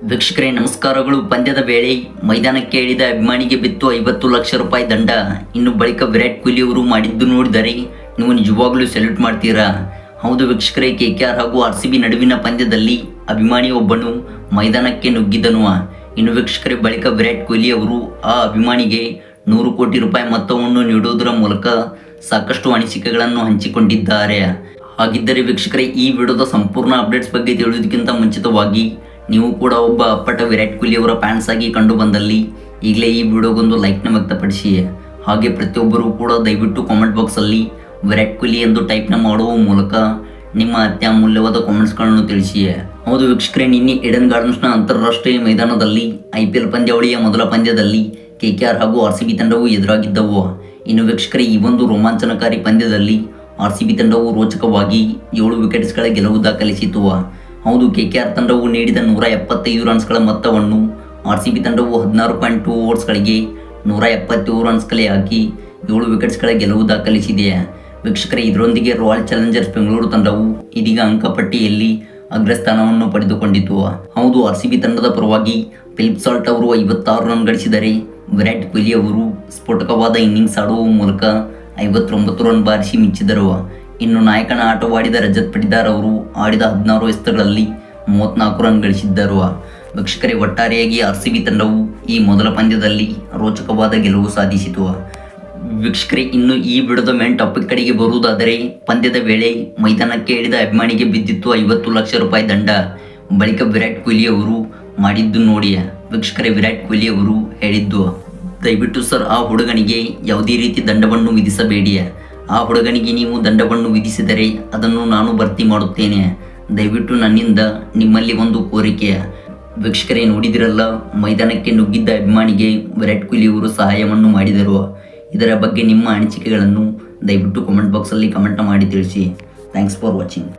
ವೀಕ್ಷಕರೇ ನಮಸ್ಕಾರಗಳು. ಪಂದ್ಯದ ವೇಳೆ ಮೈದಾನಕ್ಕೆ ಇಳಿದ ಅಭಿಮಾನಿಗೆ ಬಿತ್ತು 50 ಲಕ್ಷ ರೂಪಾಯಿ ದಂಡ. ಇನ್ನು ಬಳಿಕ ವಿರಾಟ್ ಕೊಹ್ಲಿ ಅವರು ಮಾಡಿದ್ದು ನೋಡಿದರೆ ನೀವು ನಿಜವಾಗ್ಲೂ ಸೆಲ್ಯೂಟ್ ಮಾಡ್ತೀರಾ? ಹೌದು ವೀಕ್ಷಕರೇ, KKR ಹಾಗೂ RCB ನಡುವಿನ ಪಂದ್ಯದಲ್ಲಿ ಅಭಿಮಾನಿಯೊಬ್ಬನು ಮೈದಾನಕ್ಕೆ ನುಗ್ಗಿದನು. ಇನ್ನು ವೀಕ್ಷಕರೇ, ಬಳಿಕ ವಿರಾಟ್ ಕೊಹ್ಲಿ ಅವರು ಆ ಅಭಿಮಾನಿಗೆ 100 ಕೋಟಿ ರೂಪಾಯಿ ಮೊತ್ತವನ್ನು ನೀಡುವುದರ ಮೂಲಕ ಸಾಕಷ್ಟು ಅನಿಸಿಕೆಗಳನ್ನು ಹಂಚಿಕೊಂಡಿದ್ದಾರೆ. ಹಾಗಿದ್ದರೆ ವೀಕ್ಷಕರೇ, ಈ ವಿಡಿಯೋದ ಸಂಪೂರ್ಣ ಅಪ್ಡೇಟ್ಸ್ ಬಗ್ಗೆ ತಿಳಿಯೋದಕ್ಕಿಂತ ಮುಂಚಿತವಾಗಿ ನೀವು ಕೂಡ ಒಬ್ಬ ಅಪ್ಪಟ ವಿರಾಟ್ ಕೊಹ್ಲಿ ಅವರ ಫ್ಯಾನ್ಸ್ ಆಗಿ ಕಂಡು ಬಂದಲ್ಲಿ ಈಗಲೇ ಈ ವಿಡಿಯೋಗೊಂದು ಲೈಕ್ನ ವ್ಯಕ್ತಪಡಿಸಿ. ಹಾಗೆ ಪ್ರತಿಯೊಬ್ಬರೂ ಕೂಡ ದಯವಿಟ್ಟು ಕಾಮೆಂಟ್ ಬಾಕ್ಸಲ್ಲಿ ವಿರಾಟ್ ಕೊಹ್ಲಿ ಎಂದು ಟೈಪ್ನ ಮಾಡುವ ಮೂಲಕ ನಿಮ್ಮ ಅತ್ಯಮೂಲ್ಯವಾದ ಕಾಮೆಂಟ್ಸ್ಗಳನ್ನು ತಿಳಿಸಿ. ಹೌದು ವೀಕ್ಷಕರೇ, ನಿನ್ನೆ ಈಡನ್ ಗಾರ್ಡನ್ಸ್ನ ಅಂತಾರಾಷ್ಟ್ರೀಯ ಮೈದಾನದಲ್ಲಿ IPL ಪಂದ್ಯಾವಳಿಯ ಮೊದಲ ಪಂದ್ಯದಲ್ಲಿ KKR ಹಾಗೂ RCB ತಂಡವು ಎದುರಾಗಿದ್ದವು. ಇನ್ನು ವೀಕ್ಷಕರೇ, ಈ ಒಂದು ರೋಮಾಂಚನಕಾರಿ ಪಂದ್ಯದಲ್ಲಿ RCB ತಂಡವು ರೋಚಕವಾಗಿ 7 ವಿಕೆಟ್ಸ್ಗಳ ಗೆಲುವು ದಾಖಲಿಸಿತು. ಹೌದು, KKR ತಂಡವು ನೀಡಿದ 175 ರನ್ಸ್ಗಳ ಮೊತ್ತವನ್ನು RCB ತಂಡವು 16.2 ಓವರ್ಸ್ಗಳಿಗೆ 177 ರನ್ಸ್ ಕಲೆ ಹಾಕಿ 7 ವಿಕೆಟ್ಸ್ಗಳ ಗೆಲುವು ದಾಖಲಿಸಿದೆ. ವೀಕ್ಷಕರೇ, ಇದರೊಂದಿಗೆ ರಾಯಲ್ ಚಾಲೆಂಜರ್ಸ್ ಬೆಂಗಳೂರು ತಂಡವು ಇದೀಗ ಅಂಕಪಟ್ಟಿಯಲ್ಲಿ ಅಗ್ರಸ್ಥಾನವನ್ನು ಪಡೆದುಕೊಂಡಿತು. ಹೌದು, RCB ತಂಡದ ಪರವಾಗಿ ಫಿಲಿಪ್ ಸಾಲ್ಟ್ ಅವರು 56 ರನ್ ಗಳಿಸಿದರೆ ವಿರಾಟ್ ಕೊಹ್ಲಿ ಅವರು ಸ್ಫೋಟಕವಾದ ಇನ್ನಿಂಗ್ಸ್ ಆಡುವ ಮೂಲಕ 59 ರನ್ ಬಾರಿಸಿ ಮಿಂಚಿದರು. ಇನ್ನು ನಾಯಕನ ಆಟವಾಡಿದ ರಜತ್ ಪಟಿದಾರ್ ಅವರು ಆಡಿದ 16 ಎಸೆತಗಳಲ್ಲಿ 34 ರನ್ ಗಳಿಸಿದ್ದರು. ವೀಕ್ಷಕರೇ, ಒಟ್ಟಾರೆಯಾಗಿ RCB ತಂಡವು ಈ ಮೊದಲ ಪಂದ್ಯದಲ್ಲಿ ರೋಚಕವಾದ ಗೆಲುವು ಸಾಧಿಸಿತು. ವೀಕ್ಷಕರೇ, ಇನ್ನು ಈ ವಿಡಿಯೋದ ಮೇನ್ ಟಾಪಿಕ್ ಕಡೆಗೆ ಬರುವುದಾದರೆ, ಪಂದ್ಯದ ವೇಳೆ ಮೈದಾನಕ್ಕೆ ಇಳಿದ ಅಭಿಮಾನಿಗೆ ಬಿದ್ದಿತ್ತು 50 ಲಕ್ಷ ರೂಪಾಯಿ ದಂಡ. ಬಳಿಕ ವಿರಾಟ್ ಕೊಹ್ಲಿ ಅವರು ಮಾಡಿದ್ದು ನೋಡಿ. ವೀಕ್ಷಕರೇ, ವಿರಾಟ್ ಕೊಹ್ಲಿ ಅವರು ಹೇಳಿದ್ದು, ದಯವಿಟ್ಟು ಸರ್ ಆ ಹುಡುಗನಿಗೆ ಯಾವುದೇ ರೀತಿ ದಂಡವನ್ನು ವಿಧಿಸಬೇಡಿ. ಆ ಹುಡುಗನಿಗೆ ನೀವು ದಂಡವನ್ನು ವಿಧಿಸಿದರೆ ಅದನ್ನು ನಾನು ಭರ್ತಿ ಮಾಡುತ್ತೇನೆ. ದಯವಿಟ್ಟು ನನ್ನಿಂದ ನಿಮ್ಮಲ್ಲಿ ಒಂದು ಕೋರಿಕೆ. ವೀಕ್ಷಕರೇ, ನೋಡಿದಿರಲ್ಲ, ಮೈದಾನಕ್ಕೆ ನುಗ್ಗಿದ್ದ ಅಭಿಮಾನಿಗೆ ವಿರಾಟ್ ಕೊಹ್ಲಿ ಅವರು ಸಹಾಯವನ್ನು ಮಾಡಿದರು. ಇದರ ಬಗ್ಗೆ ನಿಮ್ಮ ಅನಿಸಿಕೆಗಳನ್ನು ದಯವಿಟ್ಟು ಕಾಮೆಂಟ್ ಬಾಕ್ಸಲ್ಲಿ ಕಮೆಂಟ್ ಮಾಡಿ ತಿಳಿಸಿ. Thanks for watching.